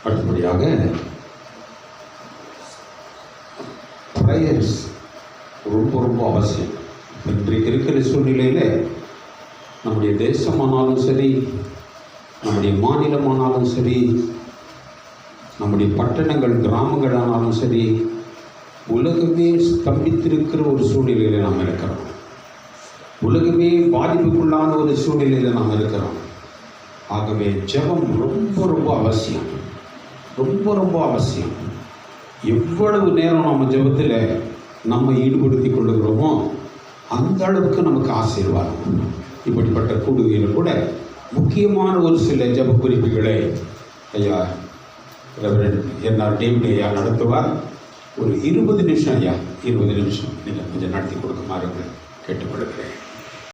அடுத்தபடியாக ப்ரேயர்ஸ் ரொம்ப அவசியம். இன்றைக்கு இருக்கிற சூழ்நிலையில் நம்முடைய தேசமானாலும் சரி, நம்முடைய மாநிலமானாலும் சரி, நம்முடைய பட்டணங்கள் கிராமங்களானாலும் சரி, உலகமே ஸ்தம்பித்திருக்கிற ஒரு சூழ்நிலையில் நாம் இருக்கிறோம். உலகமே பாதிப்புக்குள்ளான ஒரு சூழ்நிலையில் நாம் இருக்கிறோம். ஆகவே ஜெபம் ரொம்ப அவசியம், ரொம்ப அவசியம். எவ்வளவு நேரம் நம்ம ஜெபத்தில் நம்ம ஈடுபடுத்தி கொள்ளுகிறோமோ அந்த அளவுக்கு நமக்கு ஆசீர்வாதம். இப்படிப்பட்ட கூடுகையில் கூட முக்கியமான ஒரு சில ஜெப குறிப்புகளை ஐயா ரெவரண்ட் என்ஆர் டேவிட் ஐயா நடத்துவார். ஒரு 20 நிமிஷம் ஐயா, 20 நிமிஷம் நீங்கள் கொஞ்சம் நடத்தி கொடுக்குமாறு கேட்டுக்கொள்கிறேன்.